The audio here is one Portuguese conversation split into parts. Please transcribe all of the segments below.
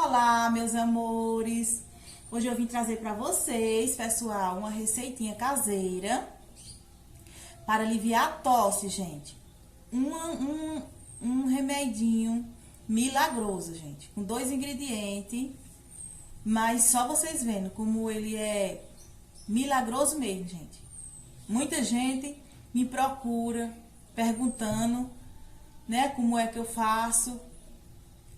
Olá, meus amores! Hoje eu vim trazer para vocês, pessoal, uma receitinha caseira para aliviar a tosse, gente. Um remedinho milagroso, gente, com 2 ingredientes, mas só vocês vendo como ele é milagroso mesmo, gente. Muita gente me procura perguntando, né, como é que eu faço,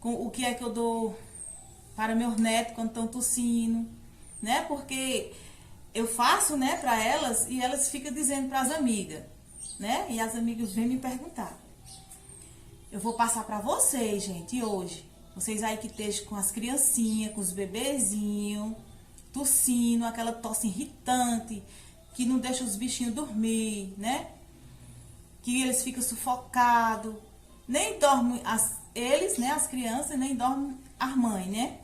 o que é que eu dou para meus netos quando estão tossindo, né? Porque eu faço, né, para elas e elas ficam dizendo para as amigas, né? E as amigas vêm me perguntar. Eu vou passar para vocês, gente, hoje. Vocês aí que estejam com as criancinhas, com os bebezinhos, tossindo, aquela tosse irritante, que não deixa os bichinhos dormir, né? Que eles ficam sufocados, nem dormem eles, né, as crianças, nem dormem as mães, né?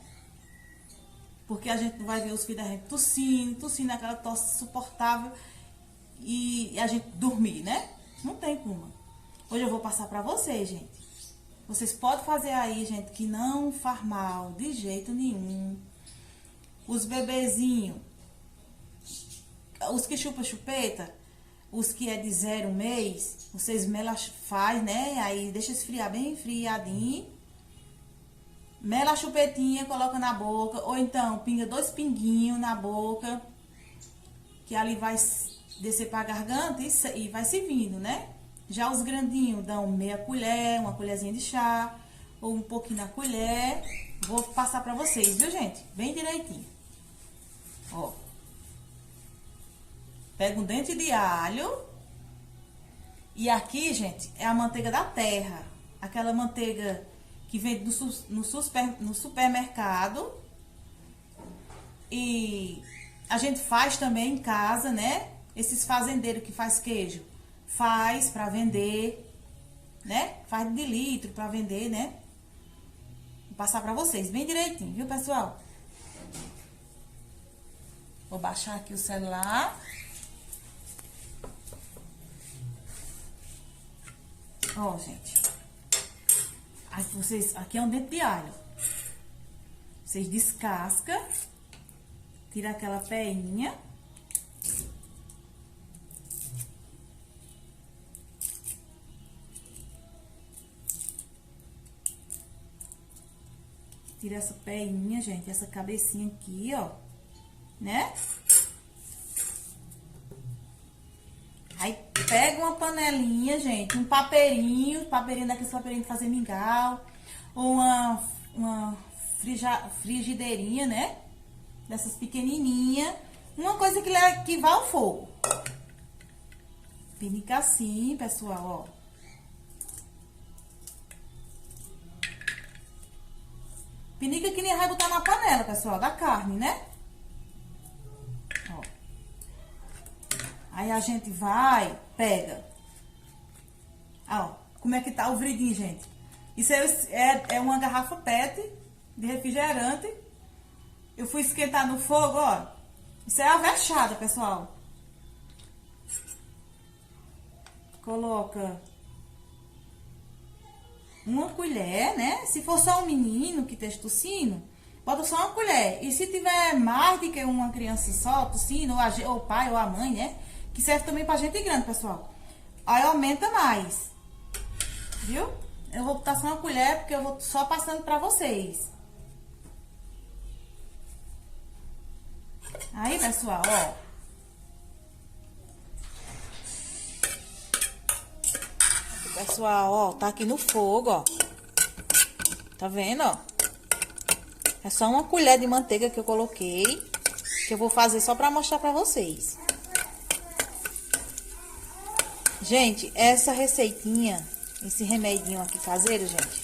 Porque a gente não vai ver os filhos da gente tossindo, aquela tosse insuportável e a gente dormir, né? Não tem como. Hoje eu vou passar pra vocês, gente. Vocês podem fazer aí, gente, que não faz mal de jeito nenhum. Os bebezinhos, os que chupam chupeta, os que é de 0 mês, vocês faz, né? Aí deixa esfriar bem esfriadinho. Mela a chupetinha, coloca na boca, ou então pinga 2 pinguinhos na boca, que ali vai descer pra garganta e vai servindo, né? Já os grandinhos dão meia colher, uma colherzinha de chá, ou um pouquinho na colher. Vou passar pra vocês, viu, gente? Bem direitinho. Ó. Pega um dente de alho. E aqui, gente, é a manteiga da terra. Aquela manteiga que vende no supermercado. E a gente faz também em casa, né? Esses fazendeiros que faz queijo, faz pra vender, né? Faz de litro pra vender, né? Vou passar pra vocês bem direitinho, viu, pessoal? Vou baixar aqui o celular. Ó, gente. Aí vocês, aqui é um dente de alho. Vocês descascam, tira aquela peinha. Tira essa peinha, gente, essa cabecinha aqui, ó, né? Aí pega uma panelinha, gente, um papeirinho daqueles papeirinhos de fazer mingau, ou uma frigideirinha, né? Dessas pequenininhas, uma coisa que vai ao fogo. Pinica assim, pessoal, ó. Pinica que nem vai botar na panela, pessoal, da carne, né? Ó. Aí a gente vai, pega. Ó, como é que tá o vidrinho, gente? Isso é uma garrafa PET de refrigerante. Eu fui esquentar no fogo, ó. Isso é a avexada, pessoal. Coloca uma colher, né? Se for só um menino que esteja tossindo, bota só uma colher. E se tiver mais do que uma criança só tossindo, ou o pai ou a mãe, né? Que serve também pra gente grande, pessoal. Aí aumenta mais. Viu? Eu vou botar só uma colher, porque eu vou só passando pra vocês. Aí, pessoal, ó. Pessoal, ó, tá aqui no fogo, ó. Tá vendo, ó? É só uma colher de manteiga que eu coloquei, que eu vou fazer só pra mostrar pra vocês. Gente, essa receitinha, esse remedinho aqui caseiro, gente,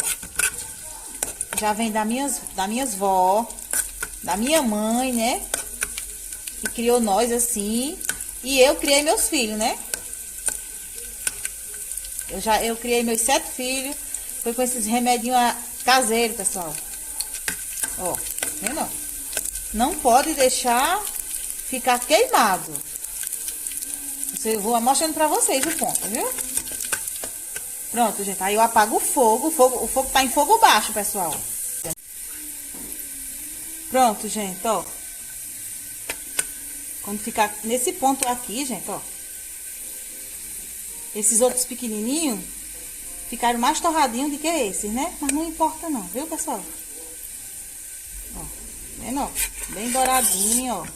já vem das minhas vó, da minha mãe, né? Que criou nós assim, e eu criei meus filhos, né? Eu criei meus 7 filhos, foi com esses remedinhos caseiros, pessoal. Ó, vendo? Não pode deixar ficar queimado. Eu vou mostrando pra vocês o ponto, viu? Pronto, gente. Aí eu apago o fogo tá em fogo baixo, pessoal. Pronto, gente, ó. Quando ficar nesse ponto aqui, gente, ó. Esses outros pequenininhos ficaram mais torradinhos do que esses, né? Mas não importa não, viu, pessoal? Ó, vendo, ó? Bem douradinho, ó.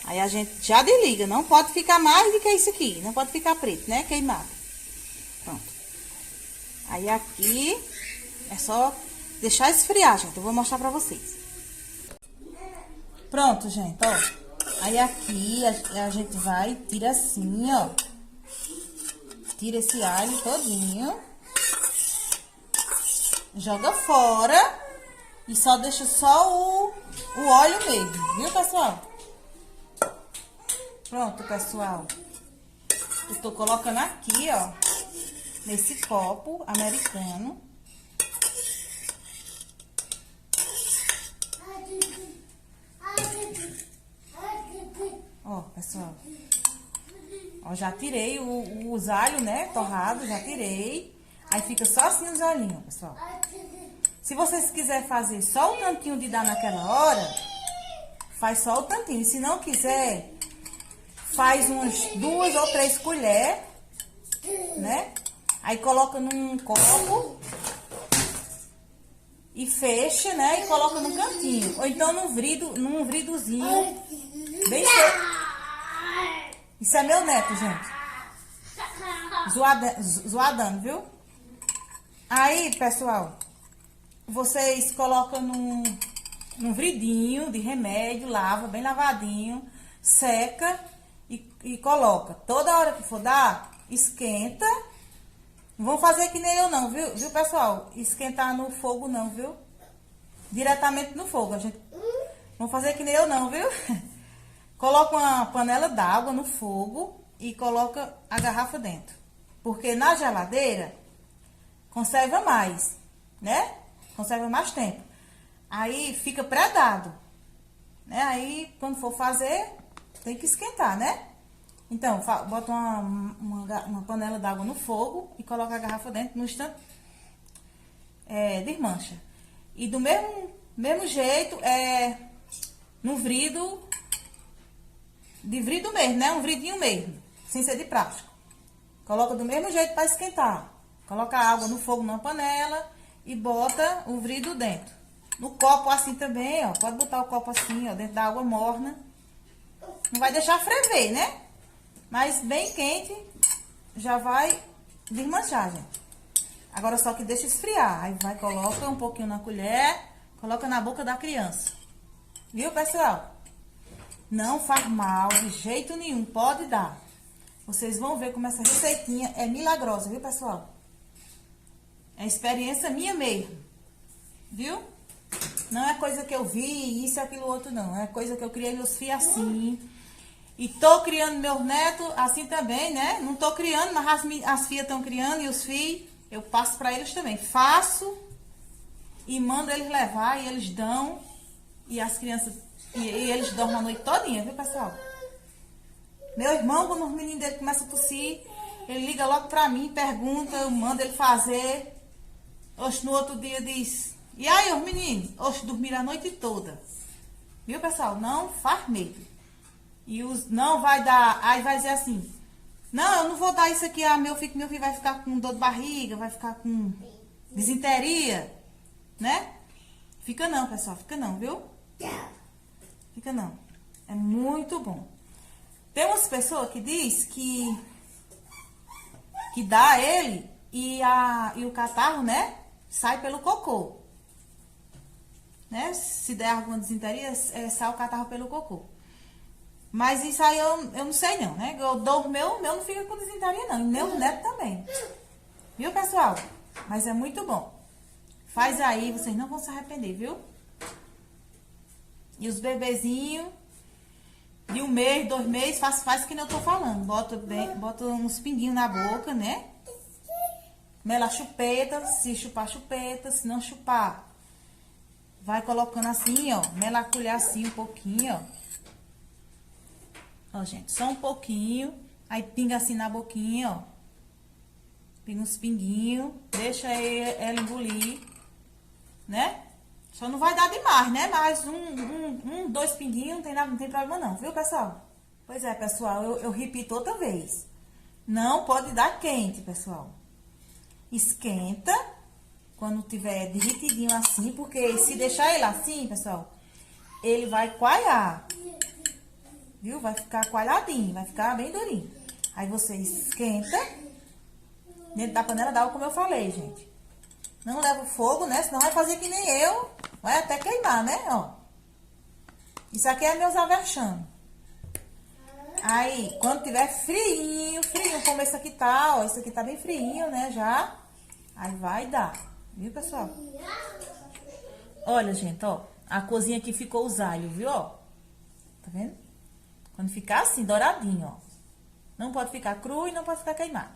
Aí a gente já desliga, não pode ficar mais do que isso aqui. Não pode ficar preto, né? Queimado. Pronto. Aí aqui é só deixar esfriar, gente. Eu vou mostrar pra vocês. Pronto, gente, ó. Aí aqui a gente vai, tira assim, ó. Tira esse alho todinho. Joga fora. E só deixa só o óleo mesmo, viu, pessoal? Pronto, pessoal. Eu tô colocando aqui, ó. Nesse copo americano. Ó, pessoal. Ó, já tirei os alhos, né? Torrado, já tirei. Aí fica só assim os olhinhos, pessoal. Se vocês quiserem fazer só o tantinho de dar naquela hora, faz só o tantinho. E se não quiser, faz uns 2 ou 3 colheres, né? Aí coloca num copo e fecha, né? E coloca no cantinho. Ou então num vridozinho bem cheio. Isso é meu neto, gente. Zoadando, viu? Aí, pessoal, vocês colocam num vidrinho de remédio, lava bem lavadinho, seca e coloca. Toda hora que for dar, esquenta. Não vão fazer que nem eu não, viu, pessoal? Esquentar no fogo não, viu? Diretamente no fogo, a gente. Não fazer que nem eu não, viu? Coloca uma panela d'água no fogo e coloca a garrafa dentro. Porque na geladeira conserva mais, né? Conserva mais tempo. Aí fica pré-dado, né? Aí quando for fazer, tem que esquentar, né? Então, bota uma panela d'água no fogo e coloca a garrafa dentro no instante, desmancha. E do mesmo jeito, no vidro, de vidro mesmo, né? Um vidrinho mesmo, sem ser de plástico. Coloca do mesmo jeito para esquentar. Coloca a água no fogo numa panela e bota o vidro dentro. No copo assim também, ó. Pode botar o copo assim, ó, dentro da água morna. Não vai deixar ferver, né? Mas bem quente, já vai desmanchar, gente. Agora só que deixa esfriar. Aí vai, coloca um pouquinho na colher, coloca na boca da criança. Viu, pessoal? Não faz mal de jeito nenhum, pode dar. Vocês vão ver como essa receitinha é milagrosa, viu, pessoal? É experiência minha mesmo, viu? Não é coisa que eu vi, isso e aquilo outro, não. É coisa que eu criei meus filhos assim. E tô criando meus netos assim também, né? Não tô criando, mas as filhas estão criando e os filhos, eu passo pra eles também. Faço e mando eles levar e eles dão. E as crianças, e eles dormem a noite todinha, viu, pessoal? Meu irmão, quando os meninos dele começam a tossir, ele liga logo pra mim, pergunta, eu mando ele fazer. Oxe, no outro dia diz, e aí, os meninos? Oxe, dormiram a noite toda. Viu, pessoal? Não faz medo. E não vai dar, aí vai dizer assim, não, eu não vou dar isso aqui a meu filho vai ficar com dor de barriga, vai ficar com disenteria, né? Fica não, pessoal, fica não, viu? Fica não. É muito bom. Tem umas pessoas que diz que dá ele e o catarro, né? Sai pelo cocô. Né? Se der alguma disenteria, sai o catarro pelo cocô. Mas isso aí eu não sei não, né? Eu dou o meu não fica com disenteria não. E meu neto também. Viu, pessoal? Mas é muito bom. Faz aí, vocês não vão se arrepender, viu? E os bebezinhos, de 1 mês, 2 meses, faz que nem eu tô falando. Bota uns pinguinhos na boca, né? Mela chupeta, se chupar, chupeta. Se não chupar, vai colocando assim, ó. Mela a colher assim um pouquinho, ó. Ó, gente, só um pouquinho. Aí pinga assim na boquinha, ó. Pinga uns pinguinhos. Deixa ela engolir, né? Só não vai dar demais, né? Mas dois pinguinhos não tem nada, não tem problema não, viu, pessoal? Pois é, pessoal, eu repito outra vez. Não pode dar quente, pessoal. Esquenta quando tiver derretidinho assim, porque se deixar ele assim, pessoal, ele vai coalhar. Viu? Vai ficar coalhadinho, vai ficar bem durinho. Aí você esquenta dentro da panela d'água, como eu falei, gente. Não leva o fogo, né? Senão vai fazer que nem eu. Vai até queimar, né? Ó. Isso aqui é meus averchando. Aí, quando tiver friinho, como esse aqui tá, ó. Esse aqui tá bem friinho, né? Já. Aí vai dar. Viu, pessoal? Olha, gente, ó. A cozinha aqui ficou os alhos, viu, ó? Tá vendo? Quando ficar assim, douradinho, ó. Não pode ficar cru e não pode ficar queimado.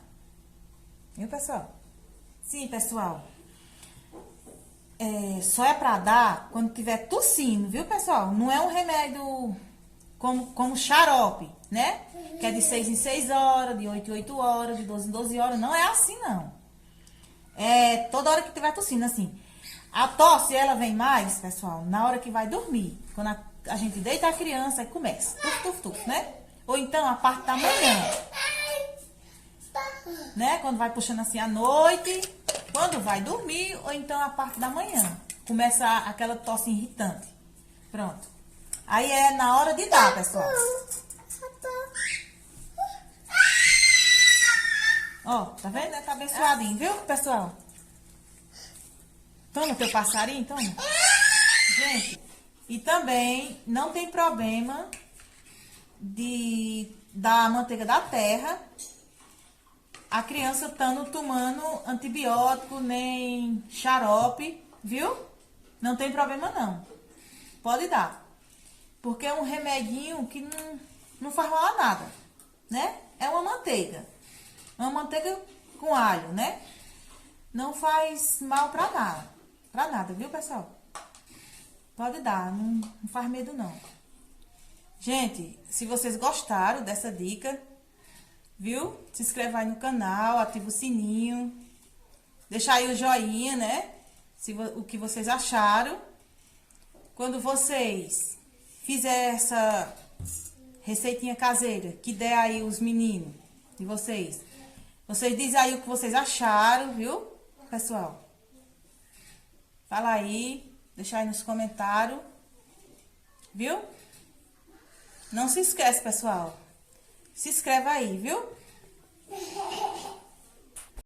Viu, pessoal? Sim, pessoal. Só é pra dar quando tiver tossindo, viu, pessoal? Não é um remédio como xarope, né? Que é de 6 em 6 horas, de 8 em 8 horas, de 12 em 12 horas. Não é assim, não. É toda hora que tiver tossindo, assim. A tosse, ela vem mais, pessoal, na hora que vai dormir. Quando a gente deita a criança, aí começa. Tuf, tuf, tuf, né? Ou então a parte da manhã. Né? Quando vai puxando assim à noite, quando vai dormir, ou então a parte da manhã. Começa aquela tosse irritante. Pronto. Aí é na hora de dar, pessoal. Ó, tá vendo? Tá abençoadinho, viu, pessoal? Toma teu passarinho, toma. Gente, e também não tem problema de dar manteiga da terra a criança estando tomando antibiótico, nem xarope, viu? Não tem problema não. Pode dar. Porque é um remedinho que não faz mal a nada, né? É uma manteiga. Uma manteiga com alho, né? Não faz mal pra nada. Pra nada, viu, pessoal? Pode dar, não faz medo não. Gente, se vocês gostaram dessa dica, viu? Se inscreva aí no canal, ativa o sininho. Deixa aí o joinha, né? O que vocês acharam. Quando vocês fizerem essa receitinha caseira, que der aí os meninos de vocês. Vocês dizem aí o que vocês acharam, viu, pessoal? Fala aí, deixa aí nos comentários, viu? Não se esquece, pessoal. Se inscreva aí, viu?